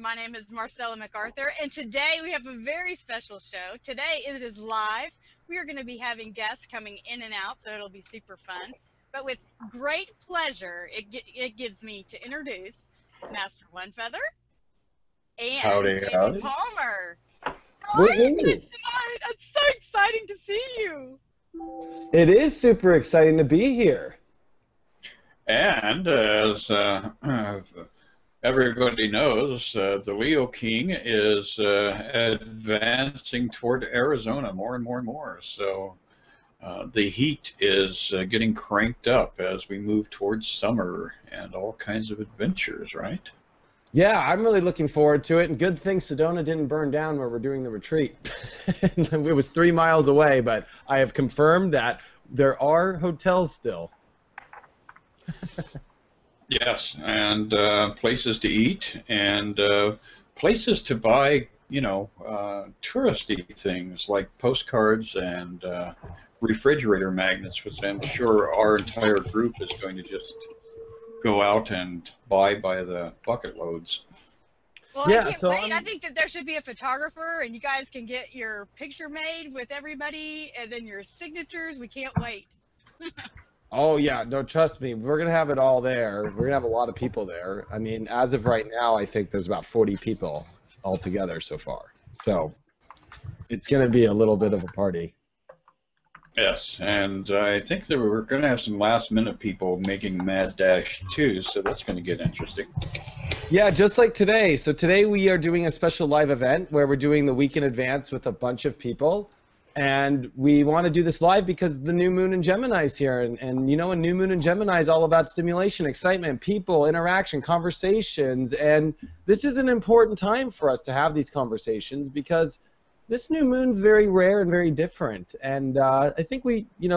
My name is Marcella MacArthur, and today we have a very special show. Today it is live. We are going to be having guests coming in and out, so it'll be super fun. But with great pleasure, it gives me to introduce Master Onefeather and Howdy, Jamie howdy. Palmer. How are you Woohoo! guys tonight? It's so exciting to see you. It is super exciting to be here. And as everybody knows, the Leo King is advancing toward Arizona more and more and more. So the heat is getting cranked up as we move towards summer and all kinds of adventures, right? Yeah, I'm really looking forward to it, and good thing Sedona didn't burn down where we're doing the retreat. It was 3 miles away, but I have confirmed that there are hotels still. Yes, and places to eat and places to buy, touristy things like postcards and refrigerator magnets, which I'm sure our entire group is going to just go out and buy by the bucket loads. Well, Yeah, I can't so wait. I think that there should be a photographer, and you guys can get your picture made with everybody, and then your signatures. We can't wait. Oh yeah, no, trust me, we're gonna have it all there. We're gonna have a lot of people there. I mean, as of right now, I think there's about 40 people altogether so far. So it's gonna be a little bit of a party. Yes, and I think that we're going to have some last-minute people making Mad Dash too, so that's going to get interesting. Yeah, just like today. So today we are doing a special live event where we're doing the week in advance with a bunch of people. And we want to do this live because the new moon in Gemini is here. And you know, a new moon in Gemini is all about stimulation, excitement, people, interaction, conversations. And this is an important time for us to have these conversations because this new moon's very rare and very different. And I think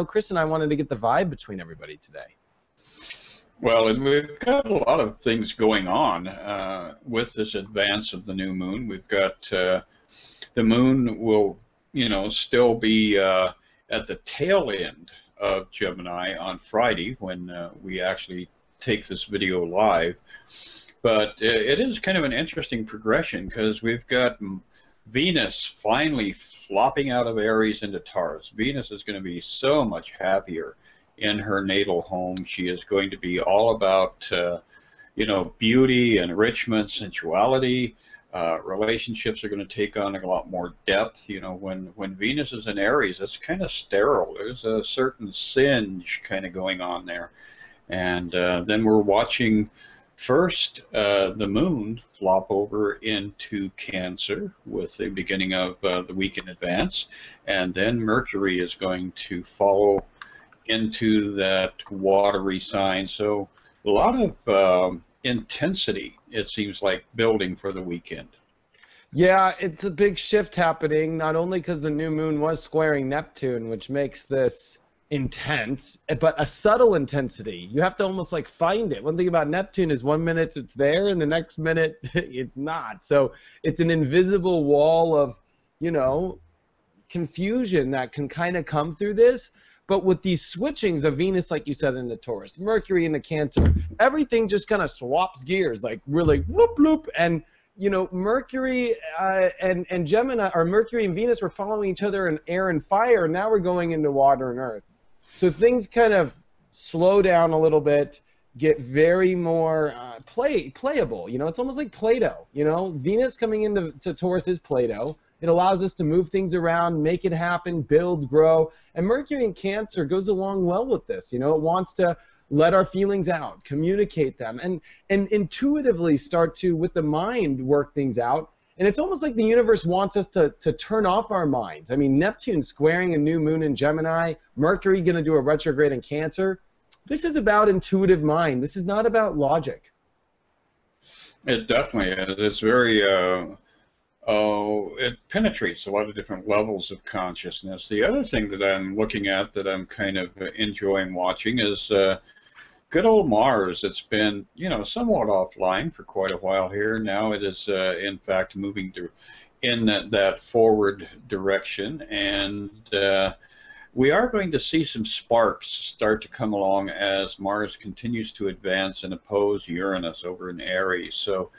Chris and I wanted to get the vibe between everybody today. Well, and we've got a lot of things going on with this advance of the new moon. We've got the moon will, still be at the tail end of Gemini on Friday when we actually take this video live. But it is kind of an interesting progression because we've got Venus finally flopping out of Aries into Taurus. Venus is going to be so much happier in her natal home. She is going to be all about, beauty, enrichment, sensuality. Relationships are going to take on a lot more depth. When Venus is in Aries, it's kind of sterile. There's a certain singe kind of going on there. And then we're watching first the moon flop over into Cancer with the beginning of the week in advance. And then Mercury is going to follow into that watery sign. So a lot of intensity, it seems like, building for the weekend. Yeah, it's a big shift happening, not only because the new moon was squaring Neptune, which makes this intense, but a subtle intensity. You have to almost like find it. One thing about Neptune is 1 minute it's there and the next minute it's not. So it's an invisible wall of, confusion that can kind of come through this. But with these switchings of Venus, like you said, into Taurus, Mercury into Cancer, everything just kind of swaps gears, like really whoop, whoop. And, Mercury and Gemini, or Mercury and Venus were following each other in air and fire, and now we're going into water and earth. So things kind of slow down a little bit, get very more playable. It's almost like Play-Doh. Venus coming into Taurus is Play-Doh. It allows us to move things around, make it happen, build, grow. And Mercury in Cancer goes along well with this. It wants to let our feelings out, communicate them, and intuitively start to, with the mind, work things out. And it's almost like the universe wants us to turn off our minds. I mean, Neptune squaring a new moon in Gemini, Mercury going to do a retrograde in Cancer. This is about intuitive mind. This is not about logic. It definitely is. It's very... it penetrates a lot of different levels of consciousness. The other thing that I'm looking at that I'm kind of enjoying watching is good old Mars. It's been, somewhat offline for quite a while here. Now it is, in fact, moving in that forward direction, and we are going to see some sparks start to come along as Mars continues to advance and oppose Uranus over in Aries. So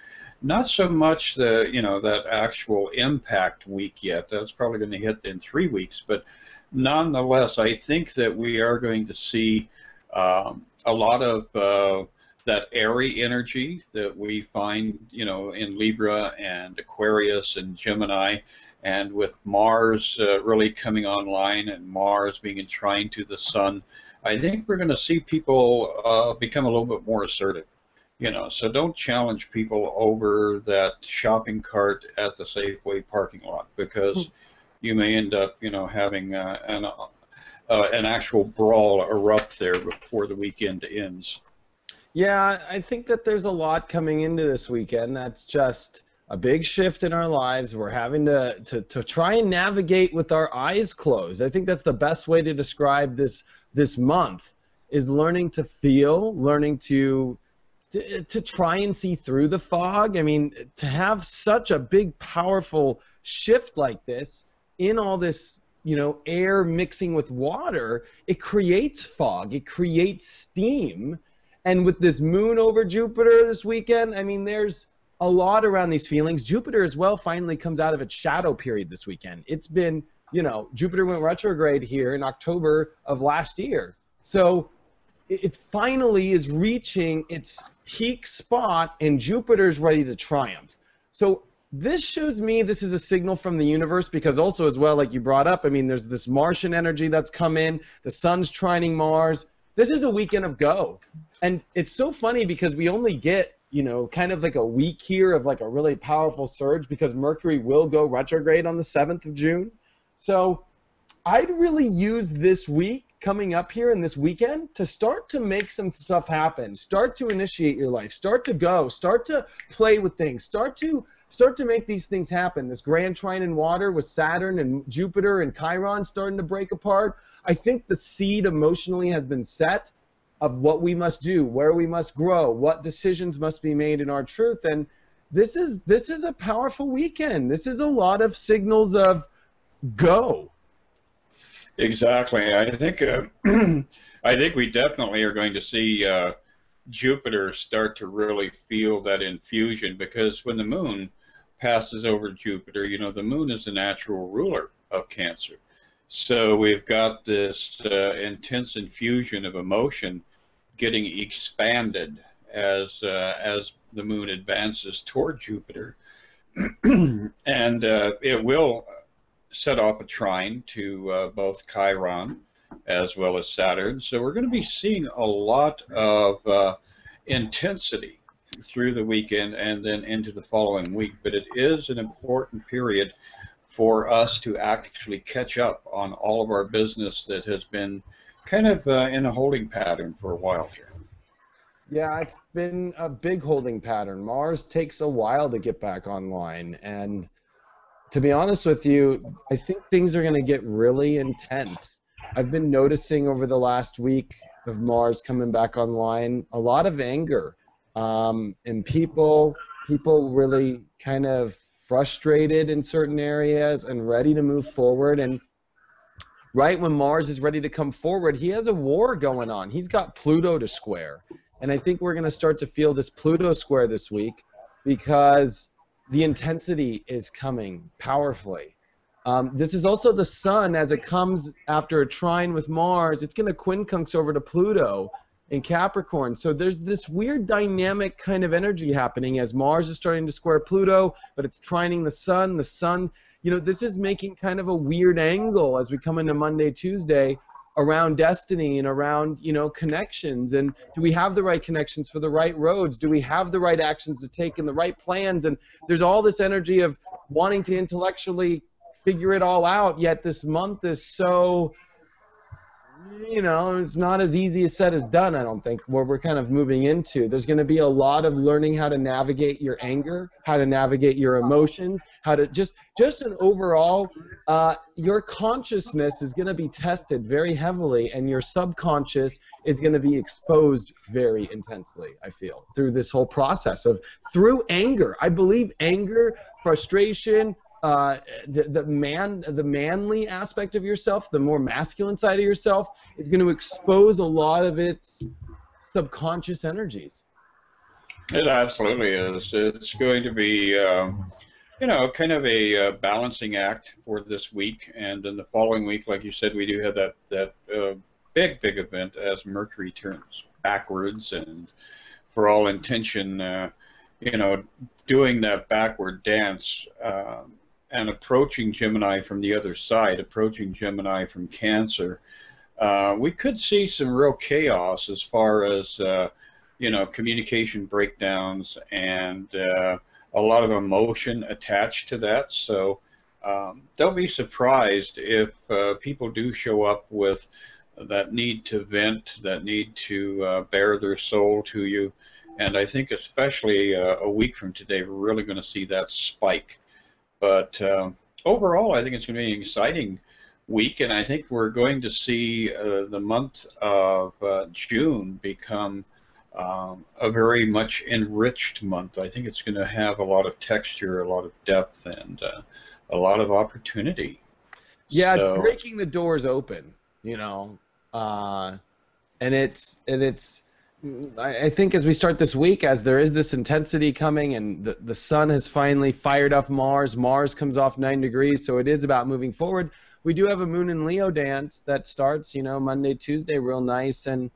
Not so much the, that actual impact week yet. That's probably going to hit in 3 weeks, but nonetheless, I think that we are going to see a lot of that airy energy that we find, in Libra and Aquarius and Gemini, and with Mars really coming online and Mars being in trine to the Sun, I think we're going to see people become a little bit more assertive. So don't challenge people over that shopping cart at the Safeway parking lot, because you may end up, having an actual brawl erupt there before the weekend ends. Yeah, I think that there's a lot coming into this weekend. That's just a big shift in our lives. We're having to try and navigate with our eyes closed. I think that's the best way to describe this month, is learning to feel, learning to try and see through the fog. I mean, to have such a big, powerful shift like this in all this, air mixing with water, it creates fog, it creates steam. And with this moon over Jupiter this weekend, I mean, there's a lot around these feelings. Jupiter as well finally comes out of its shadow period this weekend. It's been, Jupiter went retrograde here in October of last year. So it finally is reaching its peak spot, and Jupiter's ready to triumph. So this shows me this is a signal from the universe, because also as well, like you brought up, I mean, there's this Martian energy that's come in. The sun's trining Mars. This is a weekend of go. And it's so funny because we only get, kind of like a week here of like a really powerful surge, because Mercury will go retrograde on the 7th of June. So I'd really use this week coming up here in this weekend to start to make some stuff happen, start to initiate your life, start to go, start to play with things, start to make these things happen. This grand trine in water with Saturn and Jupiter and Chiron starting to break apart. I think the seed emotionally has been set of what we must do, where we must grow, what decisions must be made in our truth. And this is a powerful weekend. This is a lot of signals of go. Exactly. I think I think we definitely are going to see Jupiter start to really feel that infusion, because when the moon passes over Jupiter, the moon is the natural ruler of Cancer. So we've got this intense infusion of emotion getting expanded as the moon advances toward Jupiter, and it will set off a trine to both Chiron as well as Saturn. So we're going to be seeing a lot of intensity through the weekend and then into the following week. But it is an important period for us to actually catch up on all of our business that has been kind of in a holding pattern for a while here. Yeah, it's been a big holding pattern. Mars takes a while to get back online, and to be honest with you, I think things are going to get really intense. I've been noticing over the last week of Mars coming back online a lot of anger, and people really kind of frustrated in certain areas and ready to move forward. And right when Mars is ready to come forward, he has a war going on. He's got Pluto to square. And I think we're going to start to feel this Pluto square this week, because the intensity is coming powerfully. This is also the Sun, as it comes after a trine with Mars. It's going to quincunx over to Pluto in Capricorn. So there's this weird dynamic kind of energy happening as Mars is starting to square Pluto, but it's trining the Sun. The Sun, this is making kind of a weird angle as we come into Monday, Tuesday, around destiny and around, connections. And do we have the right connections for the right roads? Do we have the right actions to take and the right plans? And there's all this energy of wanting to intellectually figure it all out, yet this month is so, it's not as easy as said as done, I don't think, where we're kind of moving into. There's going to be a lot of learning how to navigate your anger, how to navigate your emotions, how to just an overall, your consciousness is going to be tested very heavily, and your subconscious is going to be exposed very intensely, I feel, through this whole process through anger. I believe anger, frustration, the manly aspect of yourself, the more masculine side of yourself, is going to expose a lot of its subconscious energies. It absolutely is. It's going to be, kind of a balancing act for this week, and then the following week, like you said, we do have that big event as Mercury turns backwards, and for all intention, you know, doing that backward dance and approaching Gemini from the other side, approaching Gemini from Cancer. We could see some real chaos as far as communication breakdowns and a lot of emotion attached to that. So don't be surprised if people do show up with that need to vent, that need to bare their soul to you. And I think especially a week from today, we're really going to see that spike. But overall, I think it's going to be an exciting week, and I think we're going to see the month of June become a very much enriched month. I think it's going to have a lot of texture, a lot of depth, and a lot of opportunity. Yeah, it's So, breaking the doors open, and it's. I think as we start this week, as there is this intensity coming, and the sun has finally fired up Mars. Mars comes off 9 degrees, so it is about moving forward. We do have a Moon in Leo dance that starts, Monday, Tuesday, real nice, and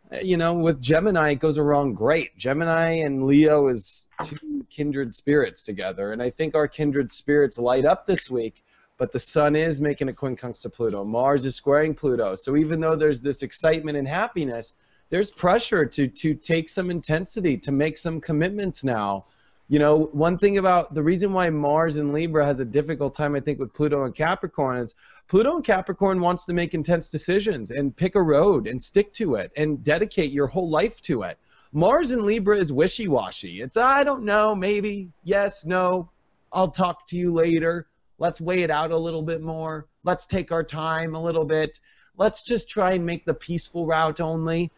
with Gemini, it goes along great. Gemini and Leo is two kindred spirits together, and I think our kindred spirits light up this week. But the sun is making a quincunx to Pluto. Mars is squaring Pluto. So even though there's this excitement and happiness, there's pressure to take some intensity, to make some commitments now. One thing about the reason why Mars in Libra has a difficult time, I think, with Pluto and Capricorn is Pluto and Capricorn wants to make intense decisions and pick a road and stick to it and dedicate your whole life to it. Mars in Libra is wishy-washy. It's, I don't know, maybe, yes, no, I'll talk to you later. Let's weigh it out a little bit more. Let's take our time a little bit. Let's just try and make the peaceful route only.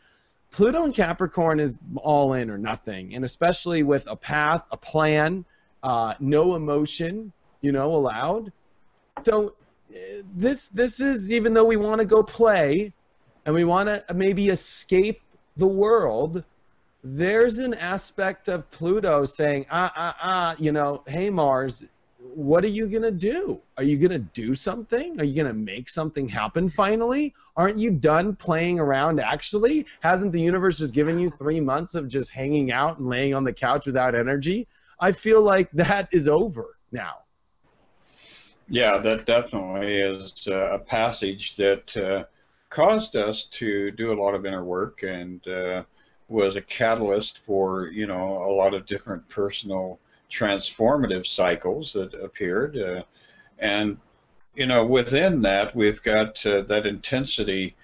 Pluto and Capricorn is all in or nothing, and especially with a path, a plan, no emotion, allowed. So this is, even though we want to go play and we want to maybe escape the world, there's an aspect of Pluto saying, hey Mars, what are you going to do? Are you going to do something? Are you going to make something happen finally? Aren't you done playing around actually? Hasn't the universe just given you 3 months of just hanging out and laying on the couch without energy? I feel like that is over now. yeah, that definitely is a passage that caused us to do a lot of inner work and was a catalyst for, a lot of different personal transformative cycles that appeared. And, within that, we've got that intensity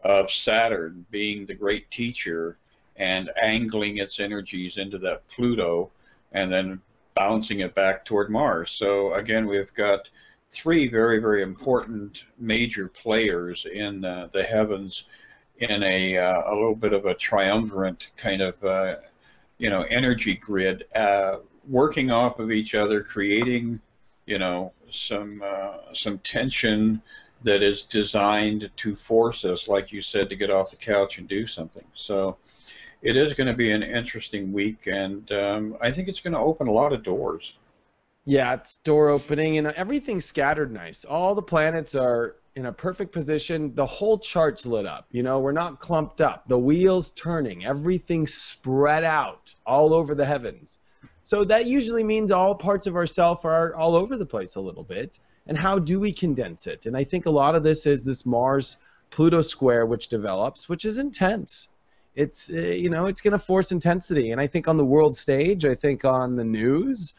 of Saturn being the great teacher and angling its energies into that Pluto and then bouncing it back toward Mars. So again, we've got 3 very, very important major players in the heavens in a little bit of a triumvirate kind of energy grid, working off of each other, creating some tension that is designed to force us, like you said, to get off the couch and do something. So it is going to be an interesting week, and I think it's going to open a lot of doors. Yeah, it's door opening, and everything's scattered nice. All the planets are in a perfect position. The whole chart's lit up. We're not clumped up. The wheel's turning. Everything's spread out all over the heavens. So that usually means all parts of ourself are all over the place a little bit. And how do we condense it? And I think a lot of this is this Mars-Pluto square which develops, which is intense. It's, it's going to force intensity. And I think on the world stage, I think on the news,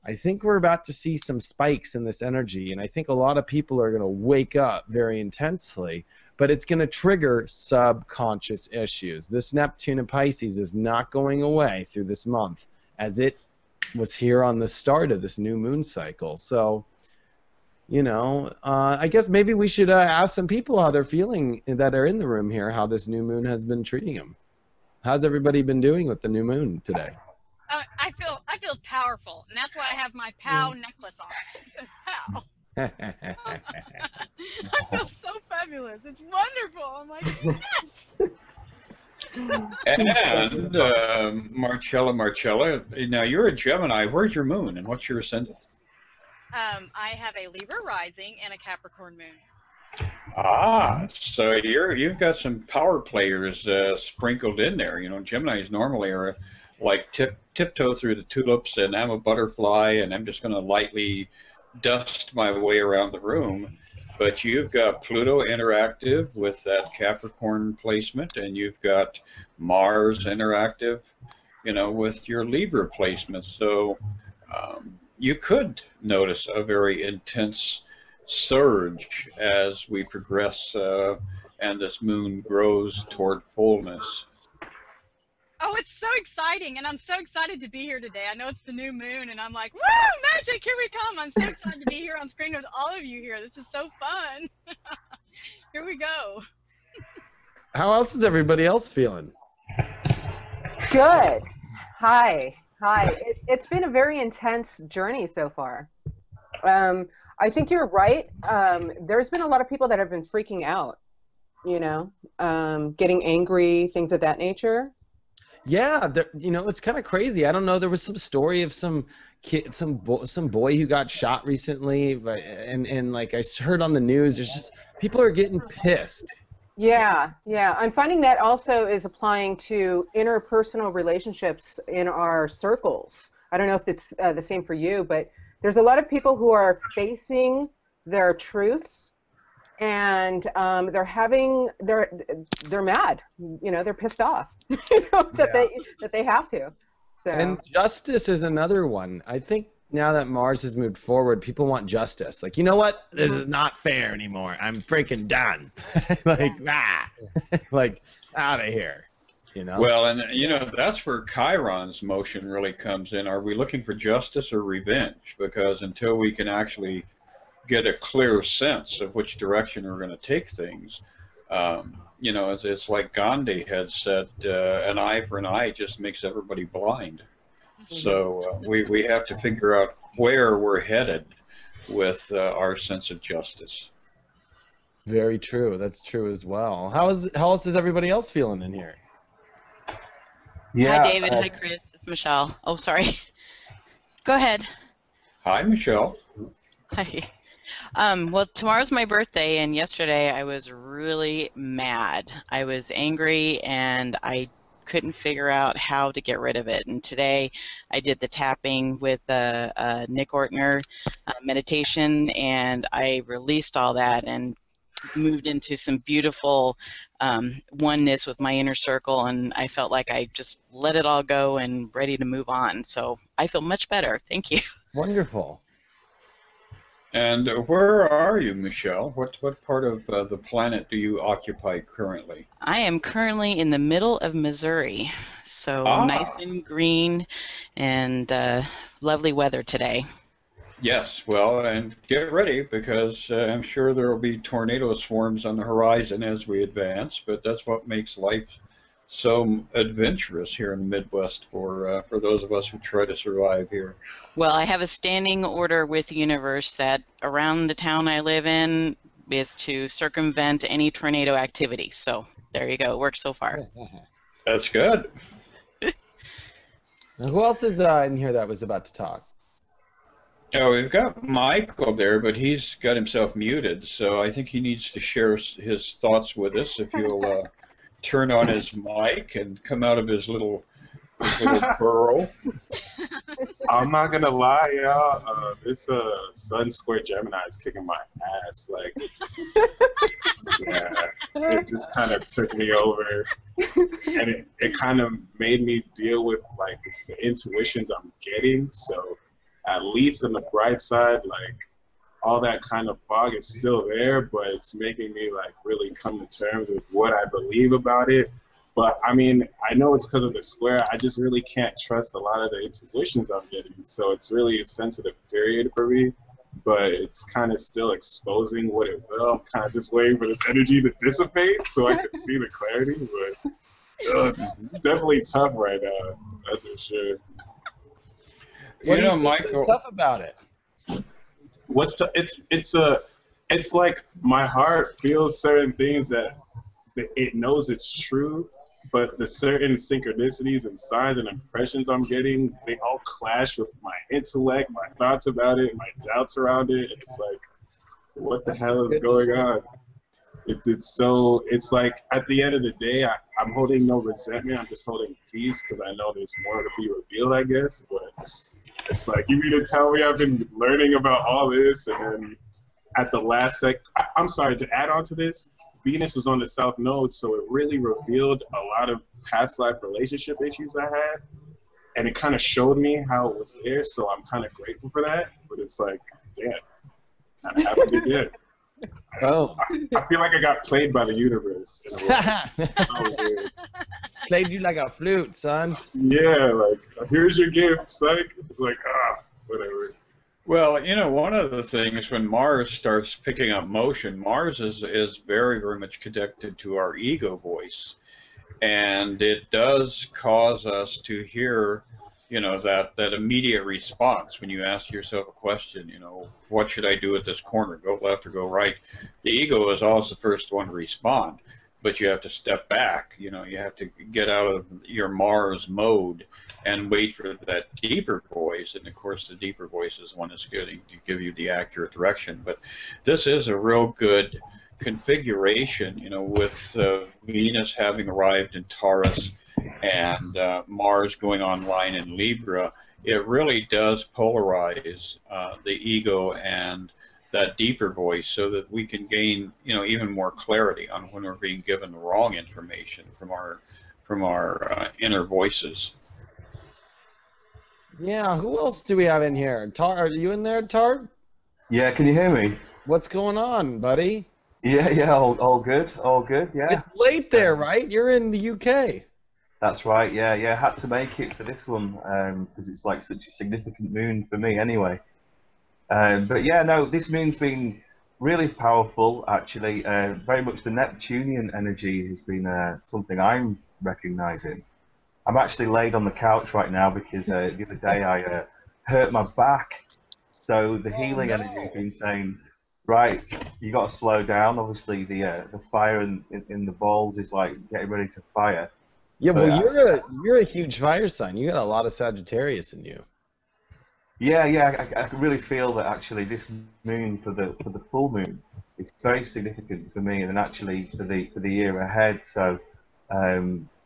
I think we're about to see some spikes in this energy, and I think a lot of people are going to wake up very intensely, but it's going to trigger subconscious issues. This Neptune in Pisces is not going away through this month, as it was here on the start of this new moon cycle. So, I guess maybe we should ask some people how they're feeling that are in the room here, how this new moon has been treating them. How's everybody been doing with the new moon today? I feel powerful, and that's why I have my POW necklace on. Because POW. I feel so fabulous. It's wonderful. I'm like, yes. And Marcella, now you're a Gemini. Where's your moon and what's your ascendant? I have a Libra rising and a Capricorn moon. Ah, so you've got some power players sprinkled in there. You know, Geminis normally are like tiptoe through the tulips, and I'm a butterfly, and I'm just going to lightly dust my way around the room. But you've got Pluto interactive with that Capricorn placement, and you've got Mars interactive, you know, with your Libra placement. So you could notice a very intense surge as we progress and this moon grows toward fullness. Oh, it's so exciting, and I'm so excited to be here today. I know it's the new moon, and I'm like, woo, magic, here we come. I'm so excited to be here on screen with all of you here. This is so fun. Here we go. How else is everybody else feeling? Good. Hi. It's been a very intense journey so far. I think you're right. There's been a lot of people that have been freaking out, you know, getting angry, things of that nature. Yeah, you know, it's kind of crazy. I don't know. There was some story of some kid, some boy who got shot recently, and like I heard on the news, there's just people are getting pissed. Yeah. I'm finding that also is applying to interpersonal relationships in our circles. I don't know if it's the same for you, but there's a lot of people who are facing their truths, and they're mad. You know, they're pissed off. You know, that they have to. So. And justice is another one. I think now that Mars has moved forward, people want justice. Like, you know what? This is not fair anymore. I'm freaking done. Like, out of here. You know? Well, and you know, that's where Chiron's motion really comes in. Are we looking for justice or revenge? Because until we can actually get a clear sense of which direction we're going to take things, you know, it's like Gandhi had said, an eye for an eye just makes everybody blind. So we have to figure out where we're headed with our sense of justice. Very true. That's true as well. How else is everybody else feeling in here? Yeah, hi, David. Hi, Chris. It's Michelle. Oh, sorry. Go ahead. Hi, Michelle. Hi. Well, tomorrow's my birthday, and yesterday I was really mad. I was angry, and I couldn't figure out how to get rid of it. And today I did the tapping with Nick Ortner meditation, and I released all that and moved into some beautiful oneness with my inner circle, and I felt like I just let it all go and ready to move on. So I feel much better. Thank you. Wonderful. And where are you, Michelle? What part of the planet do you occupy currently? I am currently in the middle of Missouri, so nice and green and lovely weather today. Yes, well, and get ready because I'm sure there will be tornado swarms on the horizon as we advance, but that's what makes life so adventurous here in the Midwest for those of us who try to survive here. Well, I have a standing order with the universe that around the town I live in is to circumvent any tornado activity. So there you go. It works so far. That's good. Now, who else is in here that was about to talk? Oh, we've got Michael there, but he's got himself muted, so I think he needs to share his thoughts with us. If you'll turn on his mic and come out of his little burrow. I'm not gonna lie, y'all. This Sun Square Gemini is kicking my ass. Like, yeah, it just kind of took me over, and it kind of made me deal with like the intuitions I'm getting. So, at least on the bright side, like all that kind of fog is still there, but it's making me like really come to terms with what I believe about it. But I mean, I know it's because of the square. I just really can't trust a lot of the intuitions I'm getting. So it's really a sensitive period for me, but it's kind of still exposing what it will. I'm kind of just waiting for this energy to dissipate so I can see the clarity. But it's definitely tough right now. That's for sure. You know, Michael, what's tough about it? It's like my heart feels certain things that it knows it's true, but the certain synchronicities and signs and impressions I'm getting, they all clash with my intellect, my thoughts about it, my doubts around it, and it's like, what the hell is going on? It's like at the end of the day, I'm holding no resentment. I'm just holding peace because I know there's more to be revealed, I guess. But it's like, you mean to tell me I've been learning about all this, and then at the last sec, I'm sorry, to add on to this, Venus was on the South Node, so it really revealed a lot of past life relationship issues I had, and it kind of showed me how it was there. So I'm kind of grateful for that. But it's like, damn, kind of happened again. Oh. I feel like I got played by the universe. In a way. Oh, weird. Played you like a flute, son. Yeah, like, here's your gift, psych. Like, whatever. Well, you know, one of the things when Mars starts picking up motion, Mars is very, very much connected to our ego voice. And it does cause us to hear, you know, that immediate response when you ask yourself a question, you know, what should I do at this corner, go left or go right? The ego is always the first one to respond, but you have to step back, you know, you have to get out of your Mars mode and wait for that deeper voice, and of course the deeper voice is one that's going to give you the accurate direction. But this is a real good configuration, you know, with Venus having arrived in Taurus, and Mars going online in Libra. It really does polarize the ego and that deeper voice, so that we can gain, you know, even more clarity on when we're being given the wrong information from our inner voices. Yeah, who else do we have in here? Tar, are you in there, Tar? Yeah, can you hear me? What's going on, buddy? Yeah, all good, yeah. It's late there, right? You're in the UK. That's right, yeah, had to make it for this one, because it's like such a significant moon for me anyway. But yeah, no, this moon's been really powerful, actually. Very much the Neptunian energy has been something I'm recognizing. I'm actually laid on the couch right now because the other day I hurt my back. So the healing energy has been saying, right, you got to slow down. Obviously, the fire in the balls is like getting ready to fire. Yeah, But well, you're a huge fire sign. You got a lot of Sagittarius in you. Yeah, I can really feel that actually this moon for the full moon, it's very significant for me, and then actually for the year ahead. So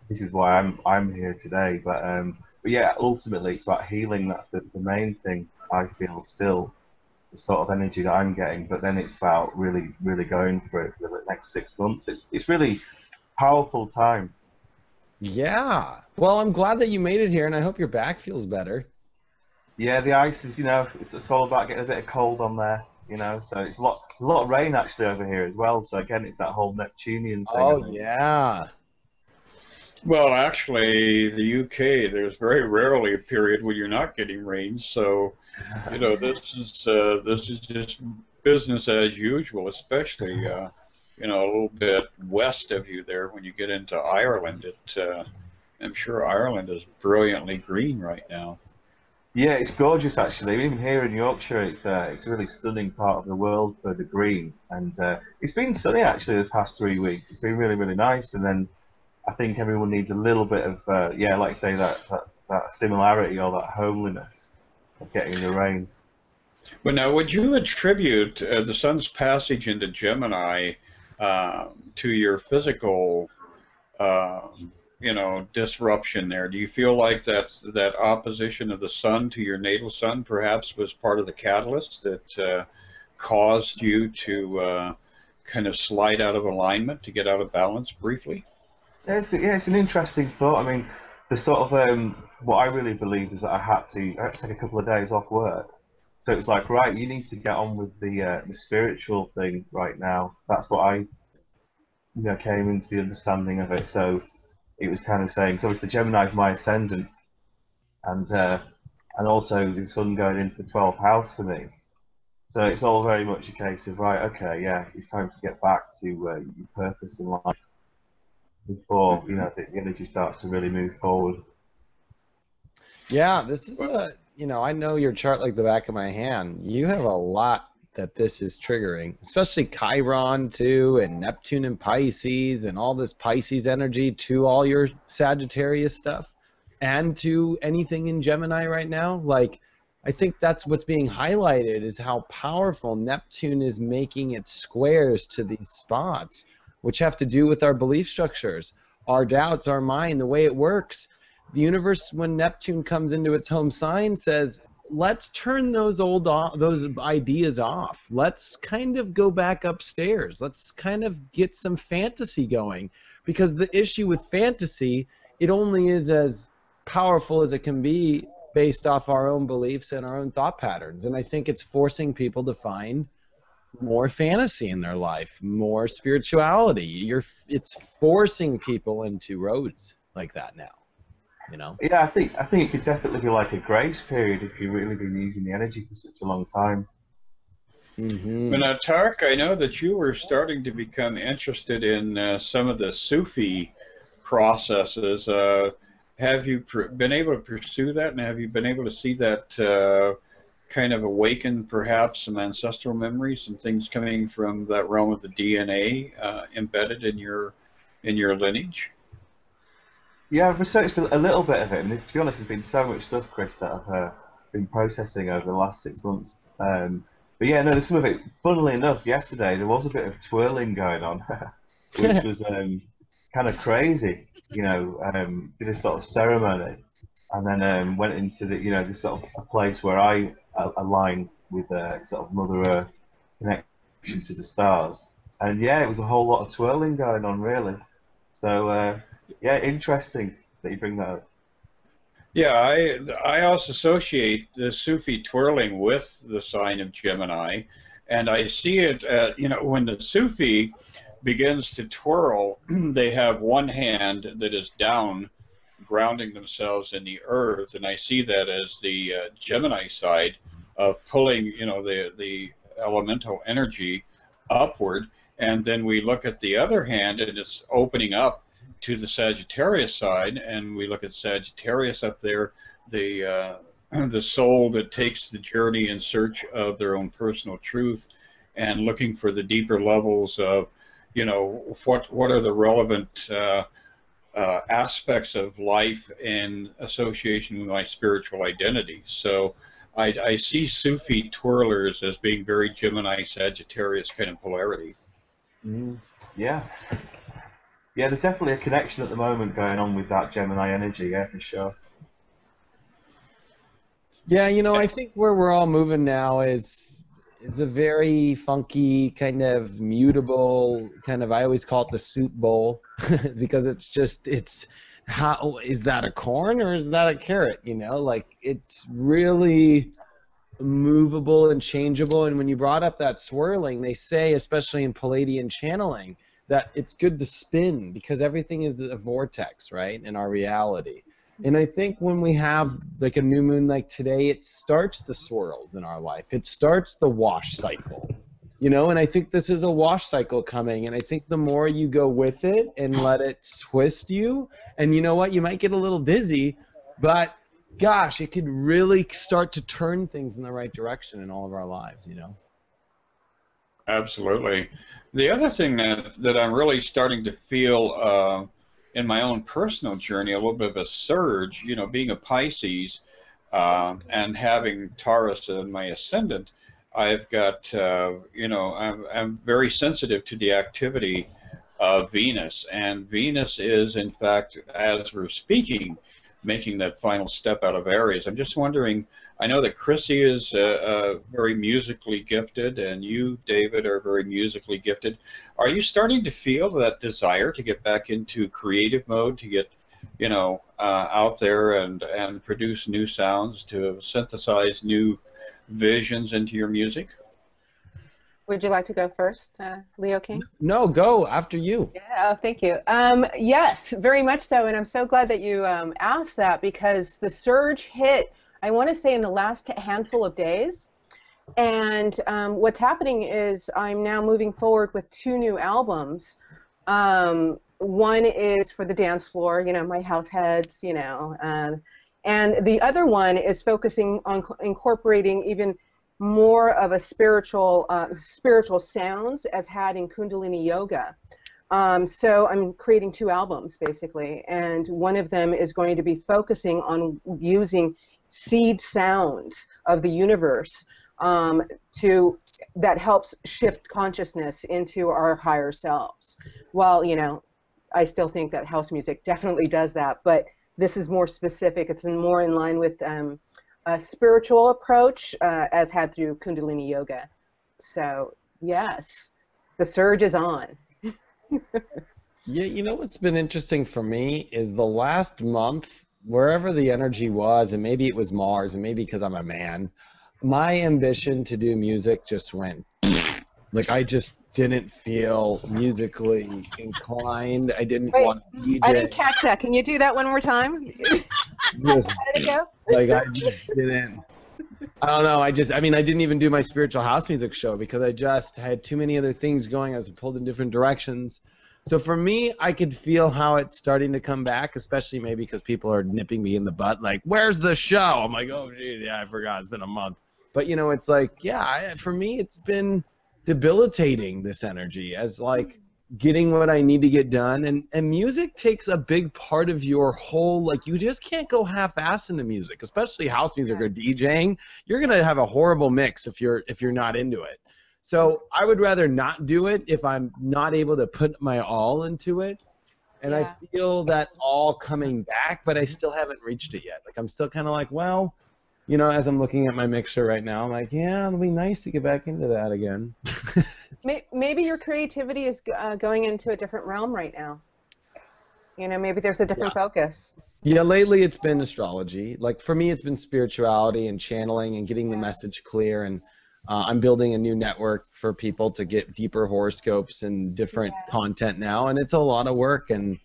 this is why I'm here today. But yeah, ultimately it's about healing. That's the main thing I feel still, the sort of energy that I'm getting. But then it's about really going for it for the next 6 months. It's really powerful time. Yeah. Well, I'm glad that you made it here, and I hope your back feels better. Yeah, the ice is, you know, it's all about getting a bit of cold on there, you know. So it's a lot of rain actually over here as well. So again, it's that whole Neptunian thing. Oh yeah. Well, actually, the UK, there's very rarely a period where you're not getting rain. So, you know, this is just business as usual, especially you know, a little bit west of you there. When you get into Ireland, I'm sure Ireland is brilliantly green right now. Yeah, it's gorgeous actually. Even here in Yorkshire, it's a really stunning part of the world for the green. And it's been sunny actually the past 3 weeks. It's been really nice. And then I think everyone needs a little bit of yeah, like say that similarity or that homeliness of getting the rain. But now, would you attribute the sun's passage into Gemini to your physical, you know, disruption there? Do you feel like that opposition of the sun to your natal sun perhaps was part of the catalyst that caused you to kind of slide out of alignment, to get out of balance briefly? Yeah, it's an interesting thought. I mean, the sort of what I really believe is that I had to take a couple of days off work. So it was like, right, you need to get on with the spiritual thing right now. That's what I, you know, came into the understanding of it. So it was kind of saying, so obviously Gemini is my ascendant, and also the sun going into the 12th house for me. So it's all very much a case of, right, okay, yeah, it's time to get back to your purpose in life before, you know, the energy starts to really move forward. Yeah, this is you know, I know your chart like the back of my hand. You have a lot that this is triggering, especially Chiron too, and Neptune and Pisces, and all this Pisces energy to all your Sagittarius stuff, and to anything in Gemini right now. Like, I think that's what's being highlighted, is how powerful Neptune is making its squares to these spots, which have to do with our belief structures, our doubts, our mind, the way it works. The universe, when Neptune comes into its home sign, says, let's turn those ideas off. Let's kind of go back upstairs. Let's kind of get some fantasy going, because the issue with fantasy, it only is as powerful as it can be based off our own beliefs and our own thought patterns. And I think it's forcing people to find more fantasy in their life, more spirituality. It's forcing people into roads like that now. You know? Yeah, I think it could definitely be like a grace period if you've really been using the energy for such a long time. Mm-hmm. And Tark, I know that you were starting to become interested in some of the Sufi processes. Have you been able to pursue that, and have you been able to see that kind of awaken perhaps some ancestral memories, some things coming from that realm of the DNA embedded in your lineage? Yeah, I've researched a little bit of it, and to be honest, there's been so much stuff, Chris, that I've been processing over the last 6 months. But yeah, no, there's some of it. Funnily enough, yesterday there was a bit of twirling going on, which was kind of crazy. You know, did a sort of ceremony, and then went into this sort of a place where I align with sort of Mother Earth, connection to the stars. And yeah, it was a whole lot of twirling going on, really. So yeah, interesting that you bring that up. Yeah, I also associate the Sufi twirling with the sign of Gemini, and I see it, when the Sufi begins to twirl, they have one hand that is down, grounding themselves in the earth, and I see that as the Gemini side of pulling, the elemental energy upward, and then we look at the other hand, and it's opening up to the Sagittarius side, and we look at Sagittarius up there, the soul that takes the journey in search of their own personal truth and looking for the deeper levels of, what are the relevant aspects of life in association with my spiritual identity. So I see Sufi twirlers as being very Gemini Sagittarius kind of polarity. Yeah. Yeah, there's definitely a connection at the moment going on with that Gemini energy, yeah, for sure. Yeah, I think where we're all moving now is a very funky, kind of mutable, I always call it the soup bowl, because it's how, is that a corn or is that a carrot, Like, it's really movable and changeable. And when you brought up that swirling, they say, especially in Palladian channeling, that it's good to spin because everything is a vortex, right, in our reality. And I think when we have like a new moon like today, it starts the swirls in our life. It starts the wash cycle, and I think this is a wash cycle coming. And I think the more you go with it and let it twist you, and you know what, you might get a little dizzy, but gosh, it could really start to turn things in the right direction in all of our lives, Absolutely. The other thing that I'm really starting to feel in my own personal journey, a little bit of a surge, being a Pisces and having Taurus in my ascendant, I've got, I'm very sensitive to the activity of Venus. And Venus is, in fact, as we're speaking, making that final step out of Aries. I'm just wondering, I know that Chrissy is very musically gifted, and you, David, are very musically gifted. Are you starting to feel that desire to get back into creative mode, to get, out there and produce new sounds, to synthesize new visions into your music? Would you like to go first, Leo King? No, go after you. Yeah, thank you. Yes, very much so, and I'm so glad that you asked that, because the surge hit, I want to say, in the last handful of days. And what's happening is I'm now moving forward with 2 new albums. One is for the dance floor, my house heads, and the other one is focusing on incorporating even more of a spiritual sounds as had in Kundalini Yoga. So I'm creating 2 albums basically, and one of them is going to be focusing on using seed sounds of the universe that helps shift consciousness into our higher selves. Well, you know, I still think that house music definitely does that, but this is more specific. It's more in line with a spiritual approach as had through Kundalini Yoga. So yes, the surge is on. Yeah, you know what's been interesting for me is the last month, wherever the energy was, and maybe it was Mars, and maybe because I'm a man, my ambition to do music just went. Like, I just didn't feel musically inclined. I didn't Wait, want to DJ. I didn't catch that. Can you do that one more time? Just, How did it go? like, I just didn't. I don't know. I mean, I didn't even do my spiritual house music show because I just had too many other things going. I was pulled in different directions. So for me, I could feel how it's starting to come back, especially maybe because people are nipping me in the butt, like, where's the show? I'm like, oh, geez, yeah, I forgot. It's been a month. But, you know, it's like, yeah, for me, it's been debilitating, this energy, as, like, getting what I need to get done. And music takes a big part of your whole, like, you just can't go half-ass into music, especially house music or DJing. You're going to have a horrible mix if you're not into it. So I would rather not do it if I'm not able to put my all into it. And I feel that all coming back, but I still haven't reached it yet. Like, I'm still kind of like, well, you know, as I'm looking at my mixer right now, I'm like, yeah, it'll be nice to get back into that again. Maybe your creativity is going into a different realm right now. You know, maybe there's a different focus. Yeah, lately it's been astrology. Like, for me, it's been spirituality and channeling and getting the message clear. And I'm building a new network for people to get deeper horoscopes and different content now. And it's a lot of work, and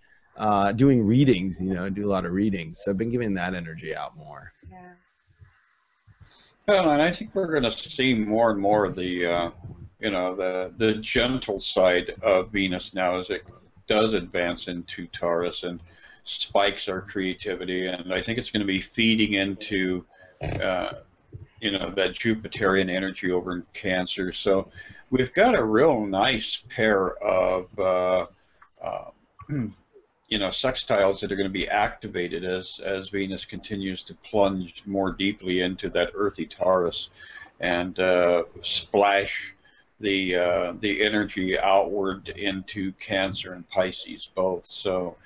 doing readings, you know, I do a lot of readings. So I've been giving that energy out more. Yeah. Well, and I think we're going to see more and more of the, you know, the gentle side of Venus now as it does advance into Taurus and spikes our creativity. And I think it's going to be feeding into, you know, that Jupiterian energy over in Cancer. So we've got a real nice pair of, you know, sextiles that are going to be activated as Venus continues to plunge more deeply into that earthy Taurus and splash the energy outward into Cancer and Pisces both. So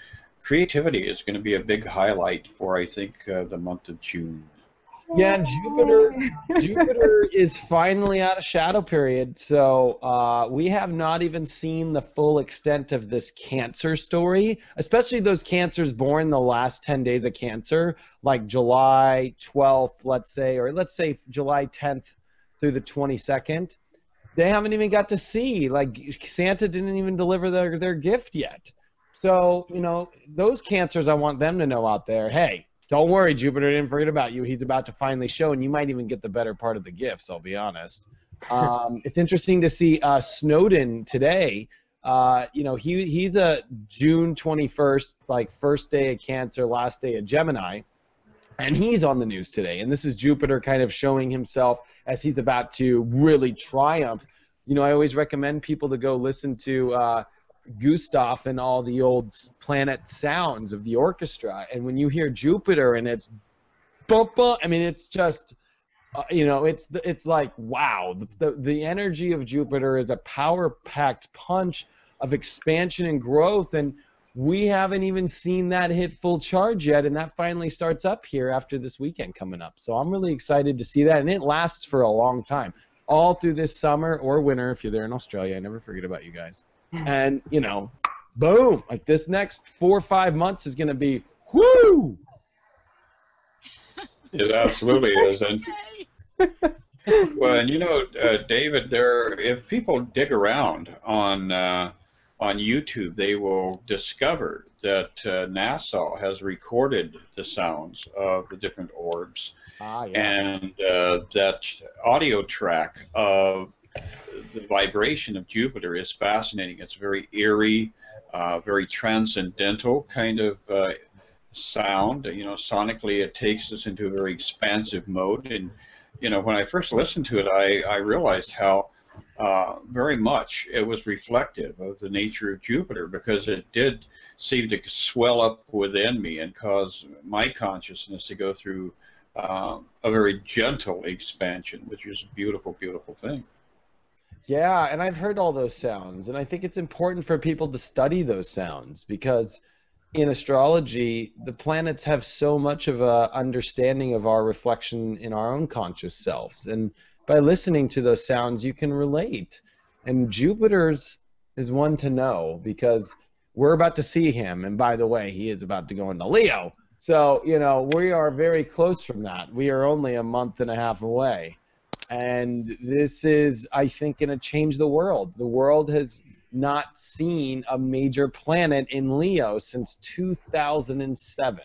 creativity is going to be a big highlight for, I think, the month of June. Yeah, Jupiter is finally out of shadow period, so we have not even seen the full extent of this Cancer story, especially those Cancers born the last 10 days of Cancer, like July 12th, let's say, or let's say July 10th through the 22nd. They haven't even got to see, like, Santa didn't even deliver their gift yet. So, you know, those Cancers, I want them to know out there, hey, don't worry, Jupiter didn't forget about you. He's about to finally show, and you might even get the better part of the gifts, I'll be honest. It's interesting to see Snowden today. You know, he's a June 21st, like, first day of Cancer, last day of Gemini, and he's on the news today. And this is Jupiter kind of showing himself as he's about to really triumph. You know, I always recommend people to go listen to Gustav and all the old planet sounds of the orchestra, and when you hear Jupiter and it's bump, I mean, it's just you know, it's like, wow, the energy of Jupiter is a power-packed punch of expansion and growth, and we haven't even seen that hit full charge yet, and that finally starts up here after this weekend coming up. So I'm really excited to see that, and it lasts for a long time, all through this summer or winter if you're there in Australia. I never forget about you guys. And, you know, boom, like, this next 4 or 5 months is going to be, whoo! It absolutely is. And, well, and you know, David, if people dig around on YouTube, they will discover that NASA has recorded the sounds of the different orbs. And that audio track of the vibration of Jupiter is fascinating. It's very eerie, very transcendental kind of sound. You know, sonically it takes us into a very expansive mode, and you know, when I first listened to it, I realized how very much it was reflective of the nature of Jupiter, because it did seem to swell up within me and cause my consciousness to go through a very gentle expansion, which is a beautiful, beautiful thing. Yeah, and I've heard all those sounds, and I think it's important for people to study those sounds, because in astrology, the planets have so much of a understanding of our reflection in our own conscious selves, and by listening to those sounds, you can relate. And Jupiter's is one to know, because we're about to see him, and by the way, he is about to go into Leo. So, you know, we are very close from that. We are only a month and a half away. And this is, I think, going to change the world. The world has not seen a major planet in Leo since 2007.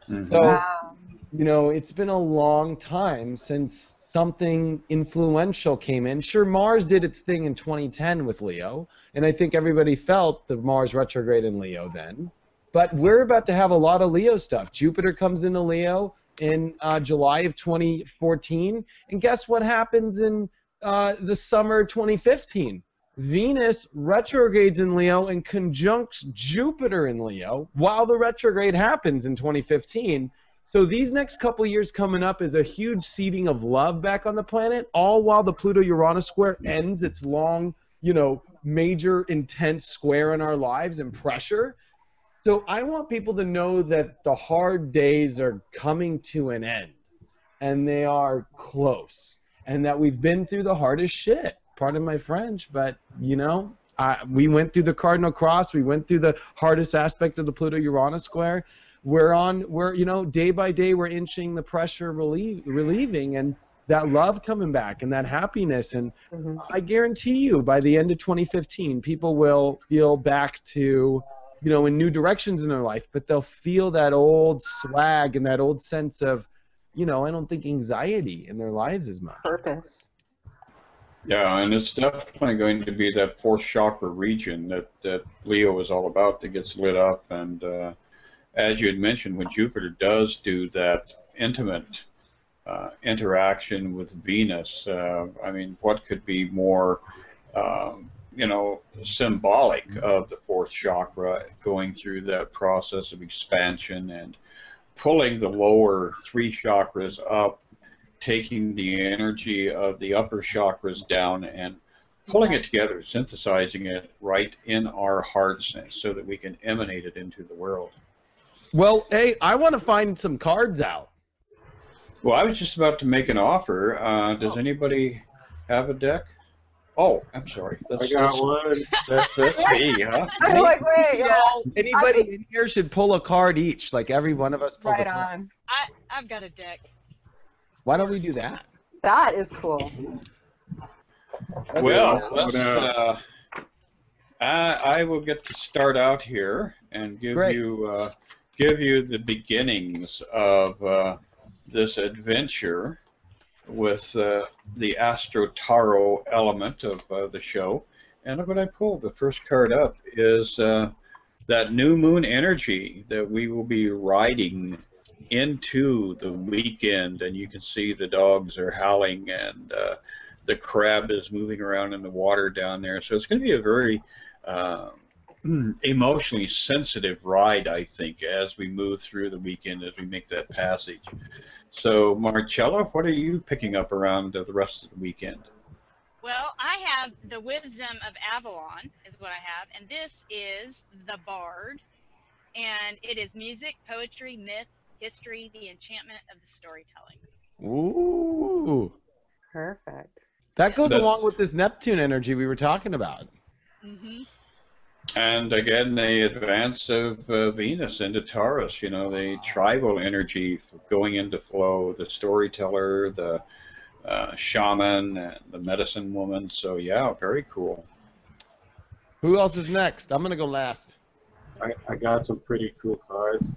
Mm-hmm. So, Wow. you know, it's been a long time since something influential came in. Sure, Mars did its thing in 2010 with Leo, and I think everybody felt the Mars retrograde in Leo then. But we're about to have a lot of Leo stuff. Jupiter comes into Leo in July of 2014, and guess what happens in the summer 2015? Venus retrogrades in Leo and conjuncts Jupiter in Leo while the retrograde happens in 2015. So these next couple years coming up is a huge seeding of love back on the planet, all while the Pluto-Uranus square ends its long, you know, major intense square in our lives and pressure. So I want people to know that the hard days are coming to an end, and they are close, and that we've been through the hardest shit. Pardon my French, but, you know, we went through the Cardinal Cross. We went through the hardest aspect of the Pluto-Uranus square. We're, you know, day by day we're inching the pressure relieving, and that love coming back and that happiness. And I guarantee you by the end of 2015, people will feel back to, you know, in new directions in their life, but they'll feel that old swag and that old sense of, you know, I don't think anxiety in their lives as much. Purpose. Yeah, and it's definitely going to be that fourth chakra region that Leo is all about that gets lit up. And as you had mentioned, when Jupiter does do that intimate interaction with Venus, I mean, what could be more, you know, symbolic of the fourth chakra going through that process of expansion and pulling the lower three chakras up, taking the energy of the upper chakras down and pulling it together, synthesizing it right in our hearts so that we can emanate it into the world. Well, hey, I want to find some cards out. Well, I was just about to make an offer. Does anybody have a deck? Oh, I'm sorry. I got one. That's me, huh? I'm like, wait, yeah. Anybody in here should pull a card each, like every one of us pulls Right a card. on. I've got a deck. Why don't we do that? That is cool. Well, let's. I will get to start out here and give you the beginnings of this adventure with the Astro Tarot element of the show. And look what I pulled. The first card up is that new moon energy that we will be riding into the weekend, and you can see the dogs are howling and the crab is moving around in the water down there. So it's going to be a very emotionally sensitive ride, I think, as we move through the weekend, as we make that passage. So, Marcella, what are you picking up around the rest of the weekend? Well, I have the Wisdom of Avalon is what I have, and this is the Bard, and it is music, poetry, myth, history, the enchantment of the storytelling. Ooh. Perfect. That goes along with this Neptune energy we were talking about. Mm-hmm. And again, the advance of Venus into Taurus, you know, the tribal energy going into flow, the storyteller, the shaman, and the medicine woman. So, yeah, very cool. Who else is next? I'm going to go last. I got some pretty cool cards.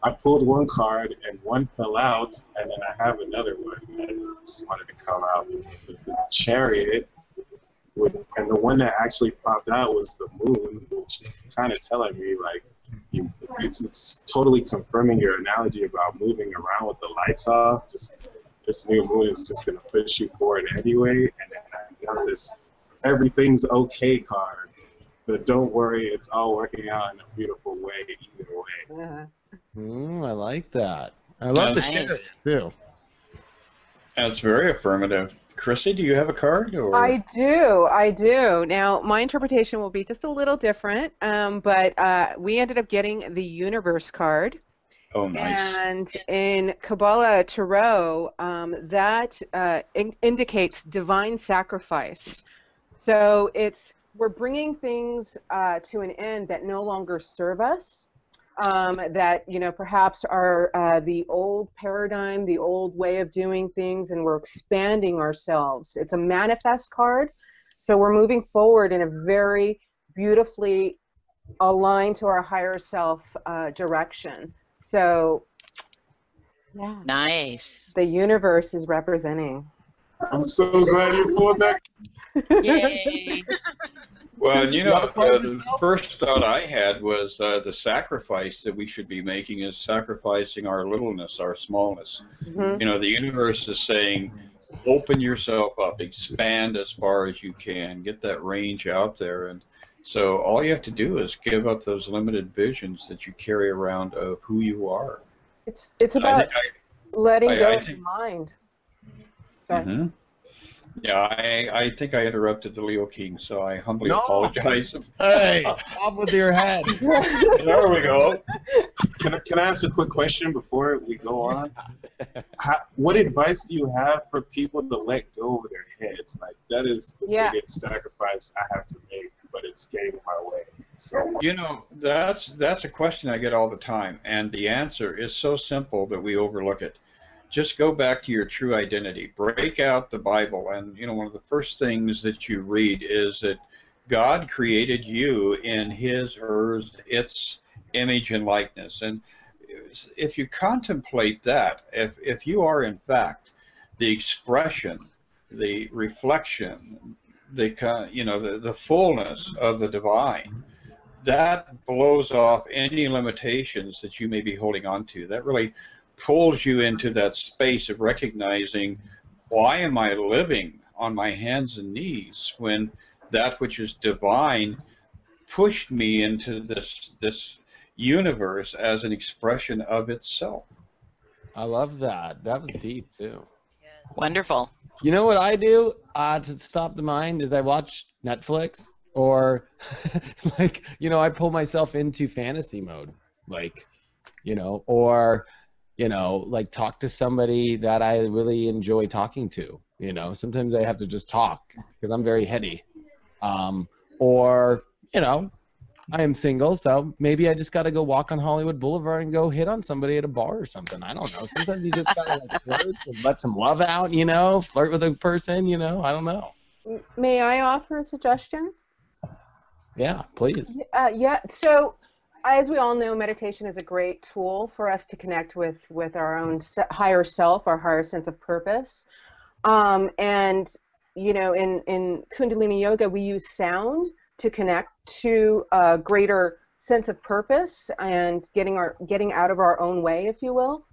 I pulled one card and one fell out, and then I have another one that just wanted to come out. The Chariot, and the one that actually popped out was the Moon, which is kind of telling me, like, it's totally confirming your analogy about moving around with the lights off. Just this new moon is just going to push you forward anyway. And then I got this everything's okay card. But don't worry, it's all working out in a beautiful way either way. Yeah. I like that. I love the Nice. shit too. That's very affirmative. Chrissy, do you have a card? Or? I do. Now, my interpretation will be just a little different, but we ended up getting the Universe card. Oh, nice. And in Kabbalah Tarot, that indicates divine sacrifice. So we're bringing things to an end that no longer serve us, that perhaps are the old paradigm, the old way of doing things, and we're expanding ourselves. It's a manifest card, so we're moving forward in a very beautifully aligned to our higher self direction. So, yeah. Nice. The Universe is representing. I'm so glad you pulled that. Yay. Well, the first thought I had was the sacrifice that we should be making is sacrificing our littleness, our smallness. Mm-hmm. The universe is saying, open yourself up, expand as far as you can, get that range out there. And so all you have to do is give up those limited visions that you carry around of who you are. It's about letting go of the mind. Mm-hmm. Yeah, I think I interrupted the Leo King, so I humbly apologize. Hey, off with your head. There we go. Can I ask a quick question before we go on? What advice do you have for people to let go of their heads? Like, that is the biggest sacrifice I have to make, but it's getting in my way. So that's a question I get all the time, and the answer is so simple that we overlook it. Just go back to your true identity. Break out the Bible, and one of the first things that you read is that God created you in His or its image and likeness. And if you contemplate that, if you are in fact the expression, the reflection, the fullness of the divine, that blows off any limitations that you may be holding on to. That really pulls you into that space of recognizing, why am I living on my hands and knees when that which is divine pushed me into this universe as an expression of itself? I love that. That was deep too. Wonderful. You know what I do to stop the mind is I watch Netflix, or I pull myself into fantasy mode, or talk to somebody that I really enjoy talking to. Sometimes I have to just talk because I'm very heady. I am single, so maybe I just got to go walk on Hollywood Boulevard and go hit on somebody at a bar or something. I don't know. Sometimes you just got to flirt and let some love out, flirt with a person, I don't know. May I offer a suggestion? Yeah, please. So as we all know, meditation is a great tool for us to connect with our own higher self, our higher sense of purpose. In Kundalini Yoga, we use sound to connect to a greater sense of purpose and getting out of our own way, if you will.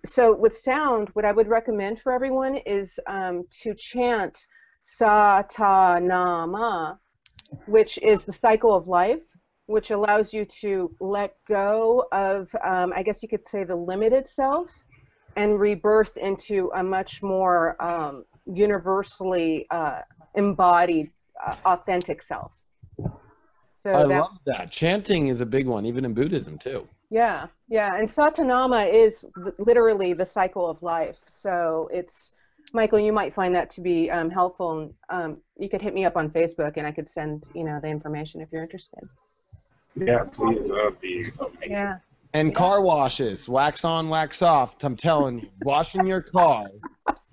So with sound, what I would recommend for everyone is to chant Sa Ta Na Ma, which is the cycle of life, which allows you to let go of, I guess you could say, the limited self and rebirth into a much more universally embodied, authentic self. So I love that. Chanting is a big one, even in Buddhism, too. Yeah. And Satanama is literally the cycle of life. So it's, Michael, you might find that to be helpful. You could hit me up on Facebook, and I could send, the information if you're interested. Yeah, please. That would be amazing. Yeah. And car washes, wax on, wax off. I'm telling you, washing your car,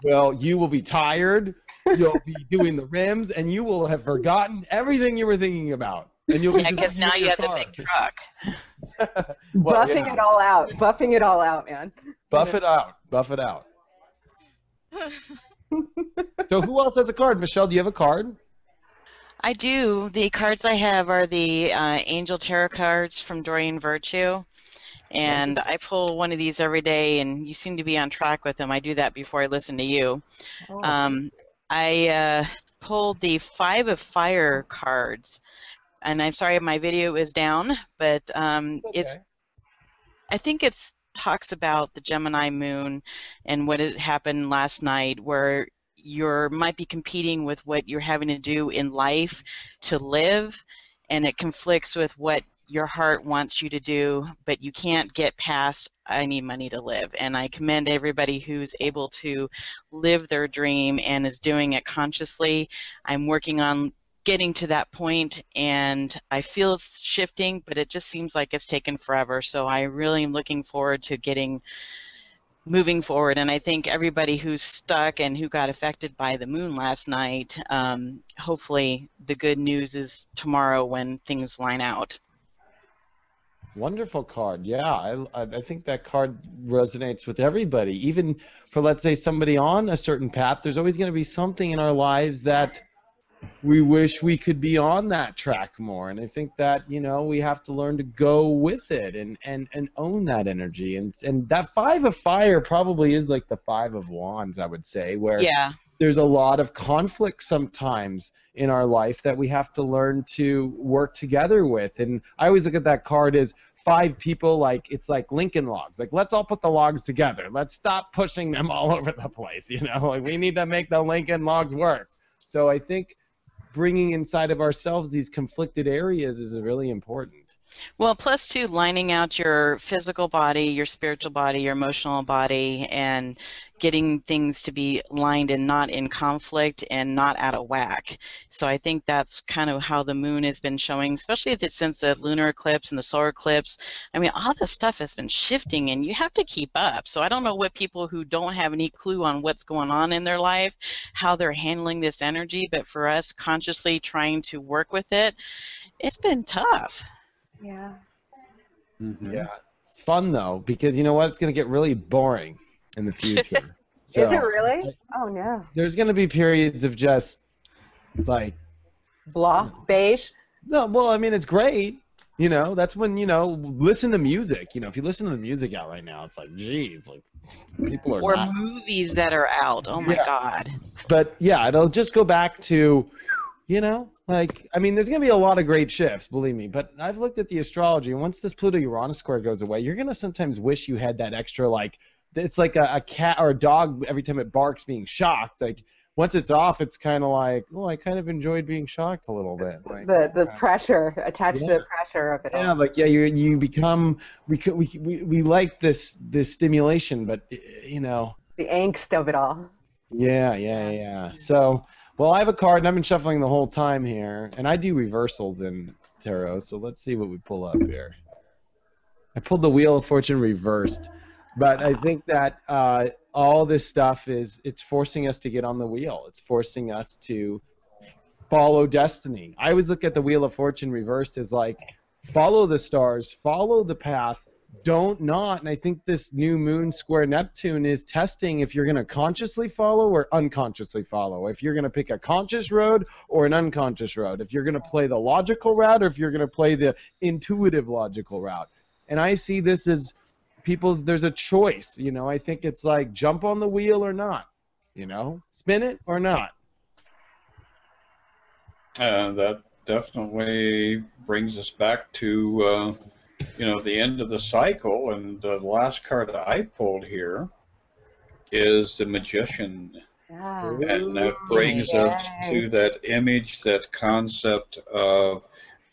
well, you will be tired, you'll be doing the rims, and you will have forgotten everything you were thinking about. And you'll be because now you have the big truck. Buffing it all out. Buffing it all out, man. Buff it out. Buff it out. So who else has a card? Michelle, do you have a card? I do. The cards I have are the Angel Tarot cards from Doreen Virtue. And I pull one of these every day, and you seem to be on track with them. I do that before I listen to you. Oh. I pulled the 5 of Fire cards, and I'm sorry my video is down, but it's I think it's talks about the Gemini moon and what had happened last night, where you might be competing with what you're having to do in life to live, and it conflicts with what your heart wants you to do, but you can't get past I need money to live. And I commend everybody who's able to live their dream and is doing it consciously. I'm working on getting to that point, and I feel it's shifting, but it just seems like it's taken forever. So I really am looking forward to moving forward. And I think everybody who's stuck and who got affected by the moon last night, hopefully the good news is tomorrow when things line out. Wonderful card. Yeah, I think that card resonates with everybody. Even for, let's say, somebody on a certain path, there's always going to be something in our lives that we wish we could be on that track more. And I think that, you know, we have to learn to go with it and own that energy. And that 5 of Fire probably is like the 5 of Wands, I would say, where there's a lot of conflict sometimes in our life that we have to learn to work together with. And I always look at that card as 5 people, like it's like Lincoln logs. Like, let's all put the logs together. Let's stop pushing them all over the place, you know? Like, we need to make the Lincoln logs work. So I think bringing inside of ourselves these conflicted areas is really important. Well, plus too, lining out your physical body, your spiritual body, your emotional body, and getting things to be lined and not in conflict and not out of whack. So I think that's kind of how the moon has been showing, especially since the lunar eclipse and the solar eclipse. I mean, all this stuff has been shifting, and you have to keep up. So I don't know what people who don't have any clue on what's going on in their life, how they're handling this energy, but for us consciously trying to work with it, it's been tough. Yeah. Mm-hmm. Yeah. It's fun, though, because you know what? It's going to get really boring in the future. So, is it really? Oh, no. There's going to be periods of just, like... Blah, beige? No, well, I mean, it's great. You know, that's when, you know, listen to music. You know, if you listen to the music out right now, it's like, geez, like, people are Or not... movies that are out. Oh, my God. But, yeah, it'll just go back to... You know, like, I mean, there's going to be a lot of great shifts, believe me, but I've looked at the astrology, and once this Pluto-Uranus square goes away, you're going to sometimes wish you had that extra, like, it's like a cat or a dog every time it barks being shocked. Like, once it's off, it's kind of like, oh, I kind of enjoyed being shocked a little bit. Like, the pressure, attached to the pressure of it all. Yeah, like, yeah, you become, we like this stimulation, but, you know. The angst of it all. Yeah. So... Well, I have a card, and I've been shuffling the whole time here, and I do reversals in tarot, so let's see what we pull up here. I pulled the Wheel of Fortune reversed, but I think that all this stuff it's forcing us to get on the wheel. It's forcing us to follow destiny. I always look at the Wheel of Fortune reversed as like, follow the stars, follow the path, don't not. And I think this new moon square Neptune is testing if you're going to consciously follow or unconsciously follow, if you're going to pick a conscious road or an unconscious road, if you're going to play the logical route or if you're going to play the intuitive logical route. And I see this as there's a choice, you know. I think it's like jump on the wheel or not, you know, spin it or not. That definitely brings us back to you know, the end of the cycle, and the last card that I pulled here is the Magician. Yeah. And that brings us to that image, that concept of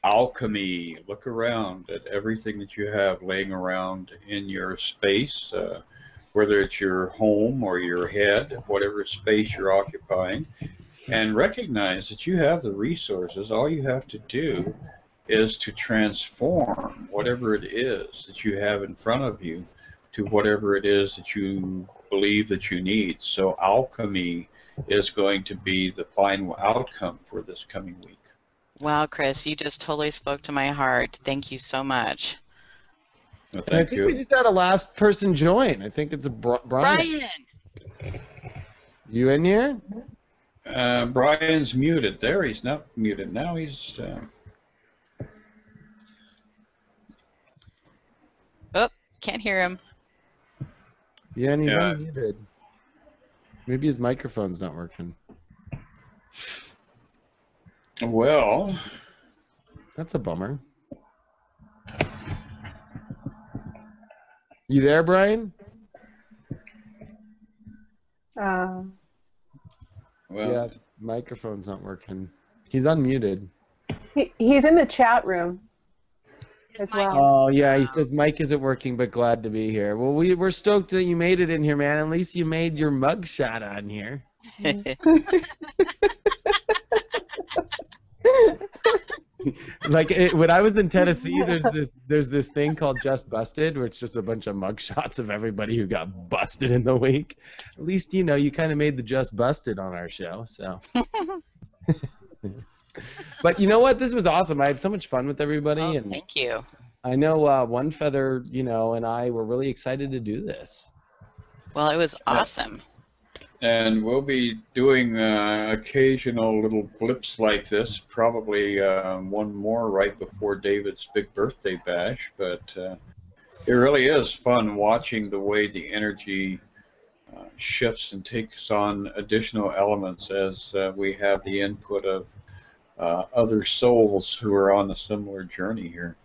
alchemy. Look around at everything that you have laying around in your space, whether it's your home or your head, whatever space you're occupying, and recognize that you have the resources. All you have to do is to transform whatever it is that you have in front of you to whatever it is that you believe that you need. So alchemy is going to be the final outcome for this coming week. Wow, Chris, you just totally spoke to my heart. Thank you so much. Well, I think we just had a last person join. I think it's a Brian. You in here? Brian's muted there. He's not muted now. He's... can't hear him. Yeah, and he's Yeah. unmuted. Maybe his microphone's not working. Well, That's a bummer. You there, Brian? well, Yeah, his microphone's not working. He's unmuted. He's in the chat room His as mic well. Oh, yeah, he says Mike isn't working, but glad to be here. Well, we're stoked that you made it in here, man. At least you made your mugshot on here. Like when I was in Tennessee, there's this thing called Just Busted, where it's just a bunch of mugshots of everybody who got busted in the week. At least you kind of made the Just Busted on our show. So, but you know what? This was awesome. I had so much fun with everybody, Oh, and thank you. I know Onefeather, and I were really excited to do this. Well, it was awesome. and we'll be doing occasional little blips like this, probably one more right before David's big birthday bash, but it really is fun watching the way the energy shifts and takes on additional elements as we have the input of other souls who are on a similar journey here.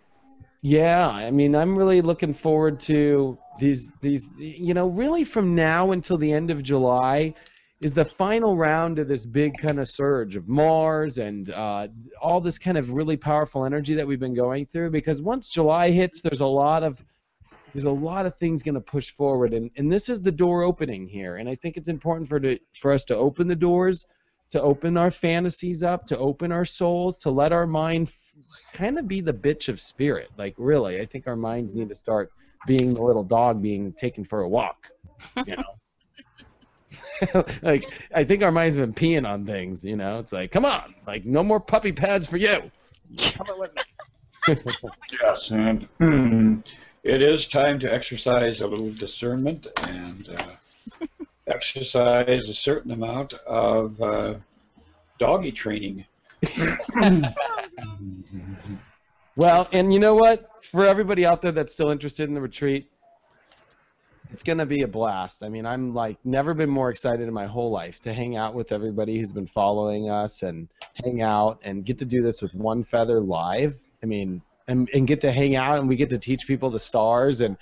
Yeah, I mean, I'm really looking forward to these, really from now until the end of July is the final round of this big kind of surge of Mars and all this kind of really powerful energy that we've been going through, because once July hits, there's a lot of things going to push forward, and this is the door opening here, and I think it's important for us to open the doors, to open our fantasies up, to open our souls, to let our mind kind of be the bitch of spirit. Like, really, I think our minds need to start being the little dog being taken for a walk, Like, I think our mind's been peeing on things, It's like, come on, like, no more puppy pads for you. Come on with me. Yes, and it is time to exercise a little discernment and exercise a certain amount of doggy training. Well, and you know what? For everybody out there that's still interested in the retreat, it's going to be a blast. I mean, I'm like never been more excited in my whole life to hang out with everybody who's been following us and hang out and get to do this with Onefeather live. I mean, and get to hang out, and we get to teach people the stars, and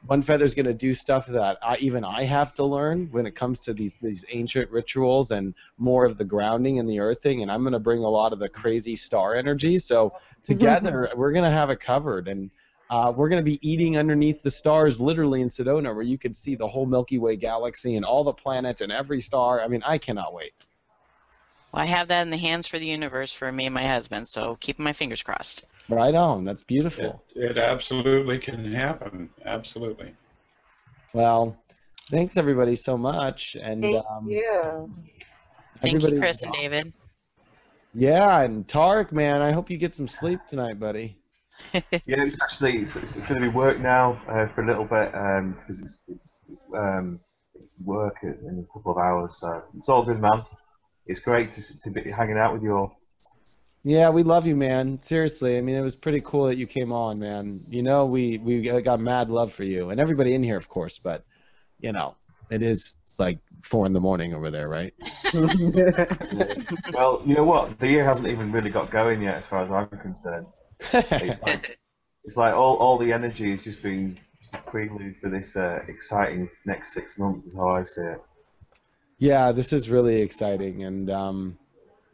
Onefeather's going to do stuff that I have to learn when it comes to these ancient rituals and more of the grounding and the earthing, and I'm going to bring a lot of the crazy star energy. So together, we're going to have it covered, and we're going to be eating underneath the stars, literally in Sedona, where you can see the whole Milky Way galaxy and all the planets and every star. I mean, I cannot wait. Well, I have that in the hands for the universe for me and my husband, so keeping my fingers crossed. Right on. That's beautiful. It absolutely can happen. Absolutely. Well, thanks everybody so much, and Thank you. Thank you, Chris and David. Yeah, and Tarek, man, I hope you get some sleep tonight, buddy. Yeah, it's actually it's going to be work now for a little bit because it's work in a couple of hours. So it's all good, man. It's great to be hanging out with you all. Yeah, we love you, man. Seriously, I mean, it was pretty cool that you came on, man. We got mad love for you and everybody in here, of course. But it is like 4 a.m. over there, right? Well, you know what? The year hasn't even really got going yet, as far as I'm concerned. It's like all the energy is just being prelude for this exciting next 6 months, is how I see it. Yeah, this is really exciting, and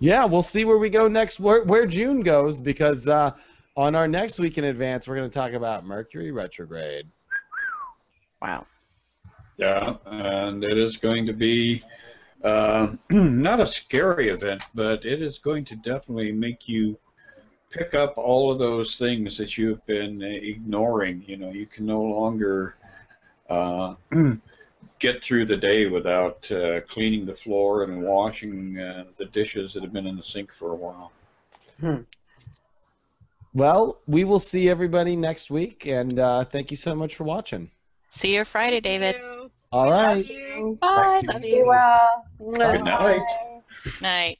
yeah, we'll see where we go next, where June goes, because on our next week in advance, we're going to talk about Mercury retrograde. Wow. Yeah, and it is going to be not a scary event, but it is going to definitely make you pick up all of those things that you've been ignoring. You can no longer get through the day without cleaning the floor and washing the dishes that have been in the sink for a while. Well, we will see everybody next week, and thank you so much for watching. See you Friday, David. All right. Bye. Love you. Well. Good night. Night.